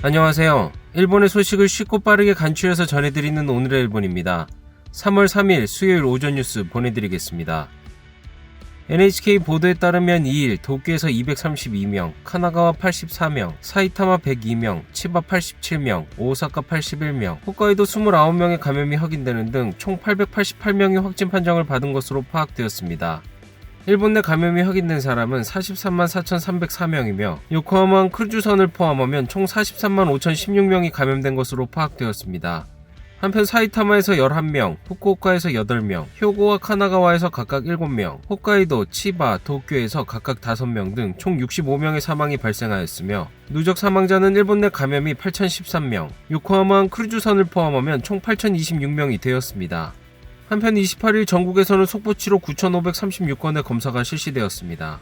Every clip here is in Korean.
안녕하세요. 일본의 소식을 쉽고 빠르게 간추려서 전해드리는 오늘의 일본입니다. 3월 3일 수요일 오전 뉴스 보내드리겠습니다. NHK 보도에 따르면 2일 도쿄에서 232명, 카나가와 84명, 사이타마 102명, 치바 87명, 오사카 81명, 홋카이도 29명의 감염이 확인되는 등 총 888명이 확진 판정을 받은 것으로 파악되었습니다. 일본 내 감염이 확인된 사람은 43만 4,304명이며 요코하마 크루즈선을 포함하면 총 43만 5,016명이 감염된 것으로 파악되었습니다. 한편 사이타마에서 11명, 후쿠오카에서 8명, 효고와 카나가와에서 각각 7명, 홋카이도, 치바, 도쿄에서 각각 5명 등 총 65명의 사망이 발생하였으며 누적 사망자는 일본 내 감염이 8,013명, 요코하마 크루즈선을 포함하면 총 8,026명이 되었습니다. 한편 28일 전국에서는 속보치로 9,536건의 검사가 실시되었습니다.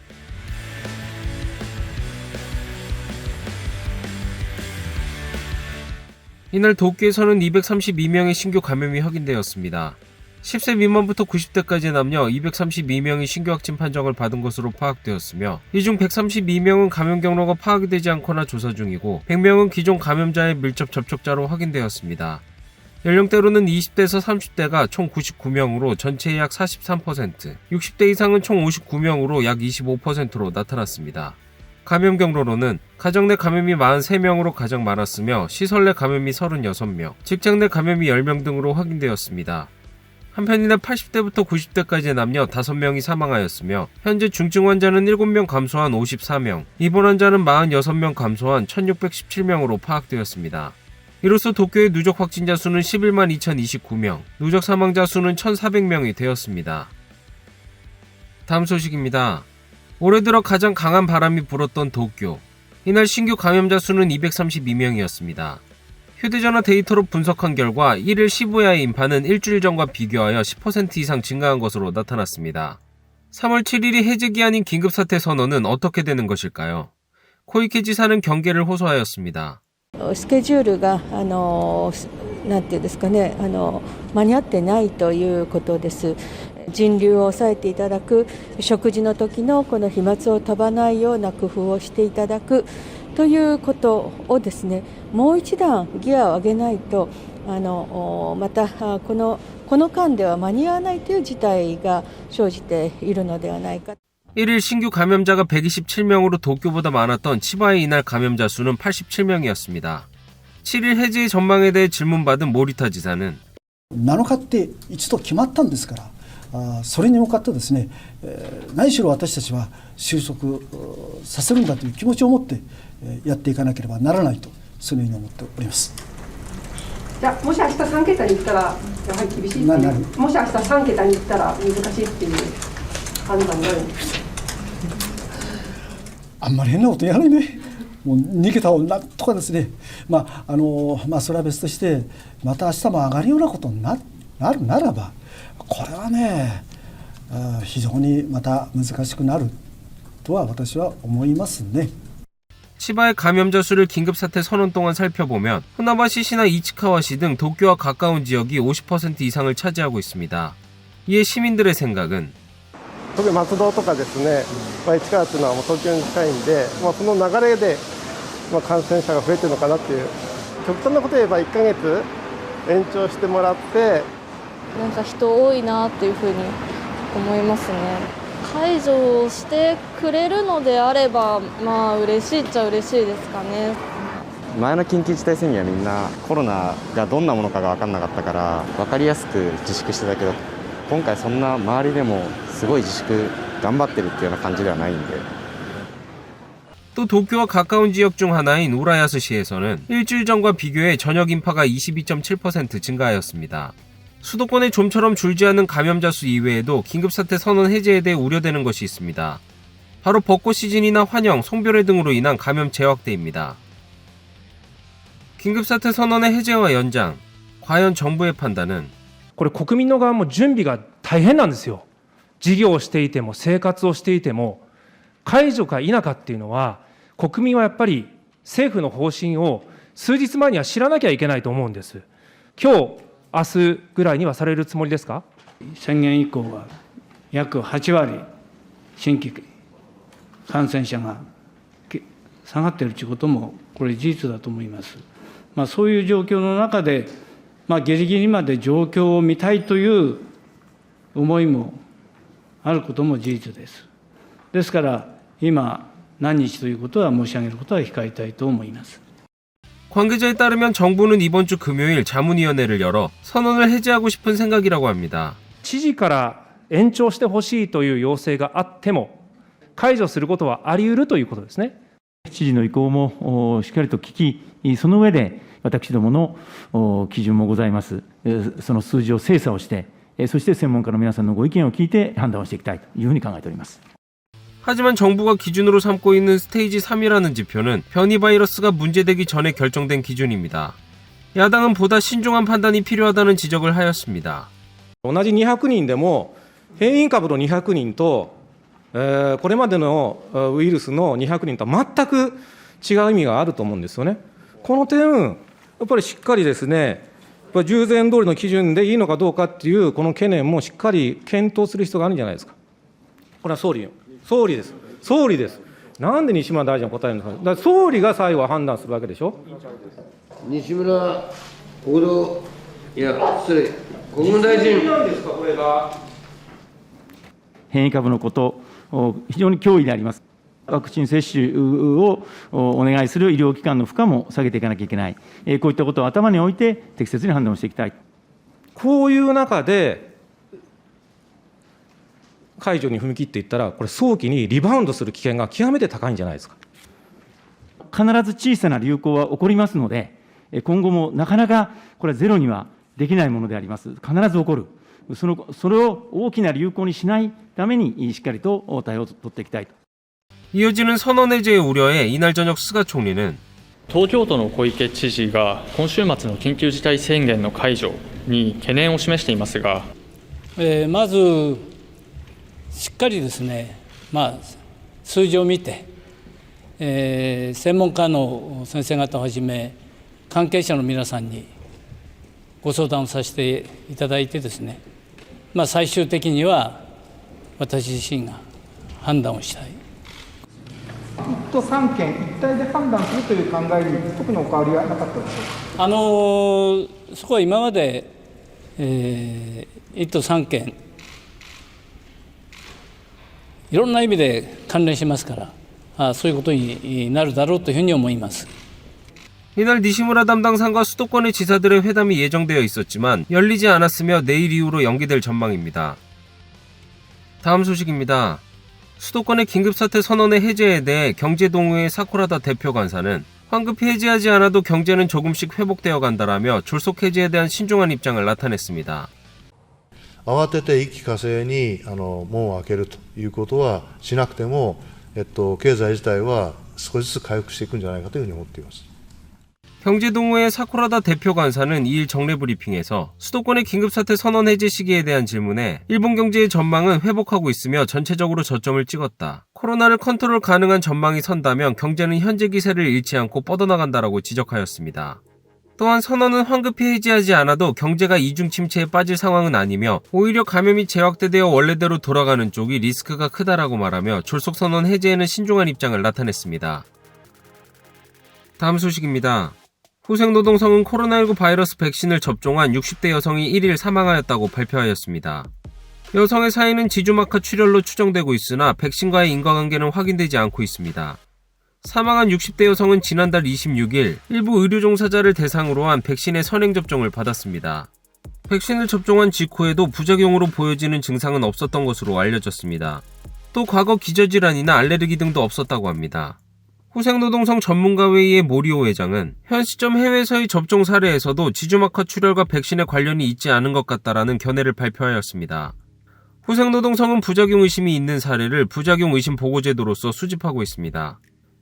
이날 도쿄에서는 232명의 신규 감염이 확인되었습니다. 10세 미만부터 90대까지의 남녀 232명이 신규 확진 판정을 받은 것으로 파악되었으며 이 중 132명은 감염 경로가 파악이 되지 않거나 조사 중이고 100명은 기존 감염자의 밀접 접촉자로 확인되었습니다. 연령대로는 20대에서 30대가 총 99명으로 전체의 약 43%, 60대 이상은 총 59명으로 약 25%로 나타났습니다. 감염 경로로는 가정 내 감염이 43명으로 가장 많았으며 시설 내 감염이 36명, 직장 내 감염이 10명 등으로 확인되었습니다. 한편 이날 80대부터 90대까지의 남녀 5명이 사망하였으며 현재 중증 환자는 7명 감소한 54명, 입원 환자는 46명 감소한 1617명으로 파악되었습니다. 이로써 도쿄의 누적 확진자 수는 11만 2029명, 누적 사망자 수는 1400명이 되었습니다. 다음 소식입니다. 올해 들어 가장 강한 바람이 불었던 도쿄. 이날 신규 감염자 수는 232명이었습니다. 휴대전화 데이터로 분석한 결과 1일 시부야의 인파는 일주일 전과 비교하여 10% 이상 증가한 것으로 나타났습니다. 3월 7일이 해제 기한인 긴급사태 선언은 어떻게 되는 것일까요? 코이케 지사는 경계를 호소하였습니다. スケジュールがなんていうんですかね間に合ってないということです。人流を抑えていただく、食事の時のこの飛沫を飛ばないような工夫をしていただくということをですね、もう一段ギアを上げないとまたこの間では間に合わないという事態が生じているのではないか。 1일 신규 감염자가 127명으로 도쿄보다 많았던 치바의 이날 감염자 수는 87명이었습니다. 7일 해제의 전망에 대해 질문받은 모리타 지사는 7日って一度決まったんですから、それに向かってですね、何しろ私たちは収束させるんだという気持ちを持ってやっていかなければならないと、そのように思っております。じゃあもし明日3桁に行ったらやはり厳しいっていう、もし明日3桁に行ったら難しいっていう判断になるんですか。あんまり変なことやらないね。もう2桁をなんとかですね、それは別として、また明日も上がるようなことになるならば、これはね、非常にまた難しくなるとは私は思いますね。 치바의 감염자 수를 긴급사태 선언 동안 살펴보면 후나바시시나 이치카와시 등 도쿄와 가까운 지역이 50% 이상을 차지하고 있습니다. 이에 시민들의 생각은 特に松戸とかですね、市川というのはもう東京に近いんで、その流れで感染者が増えてるのかなっていう、極端なことを言えば1ヶ月延長してもらって、なんか人多いなというふうに思いますね。解除してくれるのであれば、嬉しいっちゃ嬉しいですかね。前の緊急事態宣言はみんなコロナがどんなものかが分からなかったから分かりやすく自粛してたけど、今回そんな周りでもすごい自粛頑張ってるっていうような感じではないんで。 또 도쿄와 가까운 지역 중 하나인 우라야스시에서는 일주일 전과 비교해 저녁 인파가 22.7% 증가하였습니다. 수도권의 좀처럼 줄지 않는 감염자 수 이외에도 긴급사태 선언 해제에 대해 우려되는 것이 있습니다. 바로 벚꽃 시즌이나 환영, 송별회 등으로 인한 감염 재확대입니다. 긴급사태 선언의 해제와 연장, 과연 정부의 판단은 これ国民の側も準備が大変なんですよ。事業をしていても生活をしていても解除か否かっていうのは国民はやっぱり政府の方針を数日前には知らなきゃいけないと思うんです。今日明日ぐらいにはされるつもりですか。宣言以降は約8割新規感染者が下がっているということも、これ、事実だと思います。そういう状況の中で、ギリギリまで状況を見たいという思いもあることも事実です。ですから、今、何日ということは申し上げることは控えたいと思います。 관계자에 따르면 정부는 이번 주 금요일 자문위원회를 열어 선언을 해제하고 싶은 생각이라고 합니다. 知事から延長してほしいという要請があっても、解除することはあり得るということですね。知事の意向もしっかりと聞き、その上で私どもの基準もございます。その数字を精査をして、そして専門家の皆さんのご意見を聞いて判断をしていきたいというふうに考えております。 하지만 정부가 기준으로 삼고 있는 스테이지 3이라는 지표는 변이 바이러스가 문제되기 전에 결정된 기준입니다. 야당은 보다 신중한 판단이 필요하다는 지적을 하였습니다. 同じ200人でも変異株の200人と、これまでのウイルスの200人とは全く違う意味があると思うんですよね。この点、やっぱりしっかりですね、従前通りの基準でいいのかどうかっていうこの懸念もしっかり検討する必要があるんじゃないですか。これは総理です。総理です。なんで西村大臣は答えるんですか。だから総理が最後は判断するわけでしょ。西村国土、失礼、国務大臣。なんですか、これが。変異株のこと、非常に脅威であります。ワクチン接種をお願いする医療機関の負荷も下げていかなきゃいけない。こういったことを頭に置いて適切に判断をしていきたい。こういう中で、解除に踏み切っていったら、これ、早期にリバウンドする危険が極めて高いんじゃないですか。必ず小さな流行は起こりますので、今後もなかなかこれはゼロにはできないものであります。必ず起こる。それを大きな流行にしないために、しっかりと対応を取っていきたいと。 이어지는 선언 해제의 우려에 이날 저녁 스가 총리는 東京都の小池知事が今週末の緊急事態宣言の解除に懸念を示していますが、まずしっかりですね、数字を見て、専門家の先生方をはじめ関係者の皆さんにご相談をさせていただいてですね、最終的には私自身が判断をしたい。 1都3県一体で判断するという考えに特にお変わりはなかったでしょうか。そこは今まで、1都3県いろんな意味で関連しますから、そういうことになるだろうというふうに思います。 이날 니시무라 담당상과 수도권의 지사들의 회담이 예정되어 있었지만 열리지 않았으며 내일 이후로 연기될 전망입니다. 다음 소식입니다. 수도권의 긴급사태 선언의 해제에 대해 경제동의회 사쿠라다 대표 간사는 황급히 해제하지 않아도 경제는 조금씩 회복되어 간다라며 졸속 해제에 대한 신중한 입장을 나타냈습니다. 慌てて一気呵成に門を開けるということはしなくても、経済自体は少しずつ回復していくんじゃないかというふうに思っています。 경제동호회 사쿠라다 대표 간사는 2일 정례 브리핑에서 수도권의 긴급사태 선언 해제 시기에 대한 질문에 일본 경제의 전망은 회복하고 있으며 전체적으로 저점을 찍었다. 코로나를 컨트롤 가능한 전망이 선다면 경제는 현재 기세를 잃지 않고 뻗어나간다라고 지적하였습니다. 또한 선언은 황급히 해제하지 않아도 경제가 이중 침체에 빠질 상황은 아니며 오히려 감염이 재확대되어 원래대로 돌아가는 쪽이 리스크가 크다라고 말하며 졸속 선언 해제에는 신중한 입장을 나타냈습니다. 다음 소식입니다. 후생노동성은 코로나19 바이러스 백신을 접종한 60대 여성이 1일 사망하였다고 발표하였습니다. 여성의 사인은 지주막하 출혈로 추정되고 있으나 백신과의 인과관계는 확인되지 않고 있습니다. 사망한 60대 여성은 지난달 26일 일부 의료 종사자를 대상으로 한 백신의 선행 접종을 받았습니다. 백신을 접종한 직후에도 부작용으로 보여지는 증상은 없었던 것으로 알려졌습니다. 또 과거 기저질환이나 알레르기 등도 없었다고 합니다. 후생노동성 전문가회의의 모리오 회장은 현 시점 해외에서의 접종 사례에서도 지주막하 출혈과 백신에 관련이 있지 않은 것 같다라는 견해를 발표하였습니다. 후생노동성은 부작용 의심이 있는 사례를 부작용 의심 보고제도로서 수집하고 있습니다.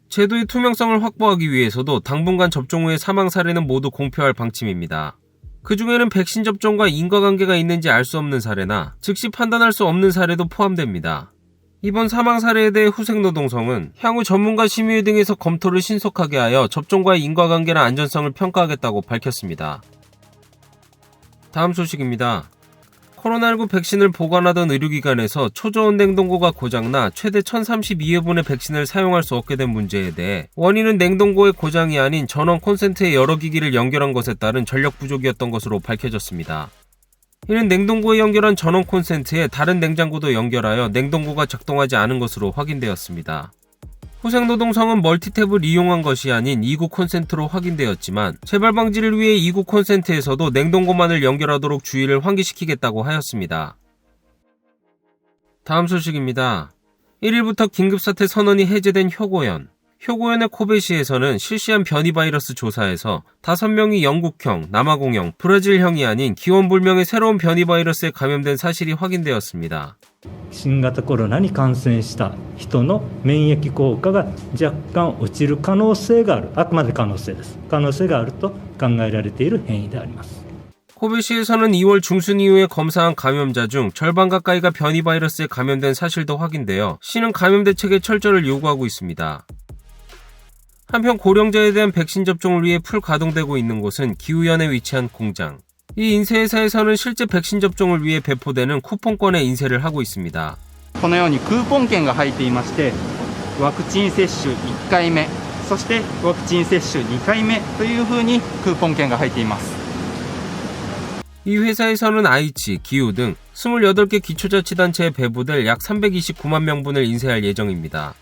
제도의 투명성을 확보하기 위해서도 당분간 접종 후의 사망 사례는 모두 공표할 방침입니다. 그 중에는 백신 접종과 인과관계가 있는지 알 수 없는 사례나 즉시 판단할 수 없는 사례도 포함됩니다. 이번 사망 사례에 대해 후생노동성은 향후 전문가 심의회 등에서 검토를 신속하게 하여 접종과의 인과관계나 안전성을 평가하겠다고 밝혔습니다. 다음 소식입니다. 코로나19 백신을 보관하던 의료기관에서 초저온 냉동고가 고장나 최대 1032회분의 백신을 사용할 수 없게 된 문제에 대해 원인은 냉동고의 고장이 아닌 전원 콘센트의 여러 기기를 연결한 것에 따른 전력 부족이었던 것으로 밝혀졌습니다. 이는 냉동고에 연결한 전원 콘센트에 다른 냉장고도 연결하여 냉동고가 작동하지 않은 것으로 확인되었습니다. 후생노동성은 멀티탭을 이용한 것이 아닌 2구 콘센트로 확인되었지만 재발 방지를 위해 2구 콘센트에서도 냉동고만을 연결하도록 주의를 환기시키겠다고 하였습니다. 다음 소식입니다. 1일부터 긴급사태 선언이 해제된 효고현. 효고현의 코베시에서는 실시한 변이 바이러스 조사에서 5명이 영국형, 남아공형, 브라질형이 아닌 기원불명의 새로운 변이 바이러스에 감염된 사실이 확인되었습니다. 新型コロナに感染した人の免疫効果が若干落ちる可能性がある。あくまで可能性です。可能性があると考えられている変異であります。 코베시에서는 2월 중순 이후에 검사한 감염자 중 절반 가까이가 변이 바이러스에 감염된 사실도 확인되어 시는 감염 대책의 철저를 요구하고 있습니다. 한편 고령자에 대한 백신 접종을 위해 풀 가동되고 있는 곳은 기우현에 위치한 공장. 이 인쇄회사에서는 실제 백신 접종을 위해 배포되는 쿠폰권에 인쇄를 하고 있습니다. このようにクーポン券が入っていまして、ワクチン接種1回目、そしてワクチン接種2回目というふうにクーポン券が入っています。 이 회사에서는 아이치, 기우 등 28개 기초자치단체에 배부될 약 329만 명분을 인쇄할 예정입니다.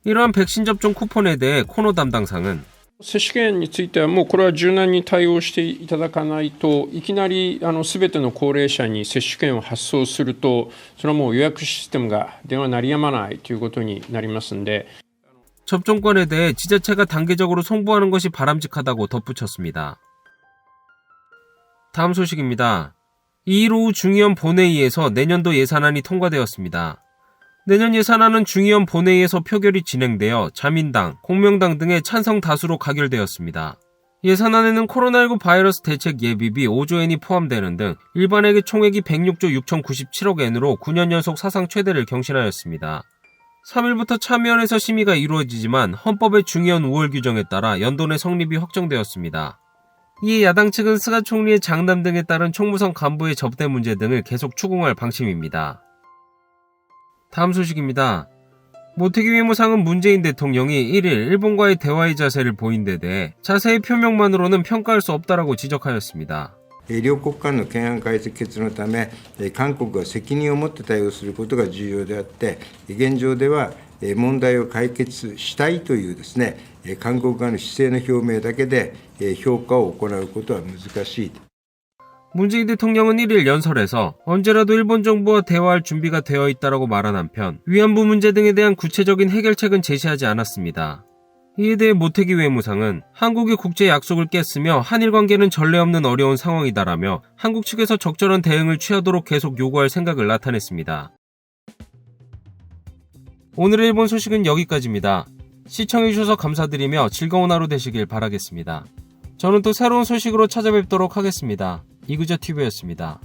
이러한 백신 접종 쿠폰에 대해 코노 담당상은 接種券についてはもうこれは柔軟に対応していただかないといきなり全ての高齢者に接種券を発送するとそれはもう予約システムが電話鳴りやまないということになりますので 접종권에 대해 지자체가 단계적으로 송부하는 것이 바람직하다고 덧붙였습니다. 다음 소식입니다. 2일 오후 중의원 본회의에서 내년도 예산안이 통과되었습니다. 내년 예산안은 중의원 본회의에서 표결이 진행되어 자민당, 공명당 등의 찬성 다수로 가결되었습니다. 예산안에는 코로나19 바이러스 대책 예비비 5조엔이 포함되는 등 일반회계 총액이 106조 6,097억엔으로 9년 연속 사상 최대를 경신하였습니다. 3일부터 참여원에서 심의가 이루어지지만 헌법의 중의원 5월 규정에 따라 연도내 성립이 확정되었습니다. 이에 야당 측은 스가 총리의 장남 등에 따른 총무성 간부의 접대 문제 등을 계속 추궁할 방침입니다. 다음 소식입니다. 모태기 외무상은 문재인 대통령이 1일 일본과의 대화의 자세를 보인 데 대해 자세의 표명만으로는 평가할 수 없다라고 지적하였습니다. 両国間の懸案解決のため、韓国は責任を持って対応することが重要であって、現状では問題を解決したいというですね、韓国側の姿勢の表明だけで評価を行うことは難しい。 문재인 대통령은 1일 연설에서 언제라도 일본 정부와 대화할 준비가 되어 있다라고 말한 한편 위안부 문제 등에 대한 구체적인 해결책은 제시하지 않았습니다. 이에 대해 모태기 외무상은 한국이 국제 약속을 깼으며 한일 관계는 전례 없는 어려운 상황이다라며 한국 측에서 적절한 대응을 취하도록 계속 요구할 생각을 나타냈습니다. 오늘의 일본 소식은 여기까지입니다. 시청해주셔서 감사드리며 즐거운 하루 되시길 바라겠습니다. 저는 또 새로운 소식으로 찾아뵙도록 하겠습니다. 이그저TV였습니다.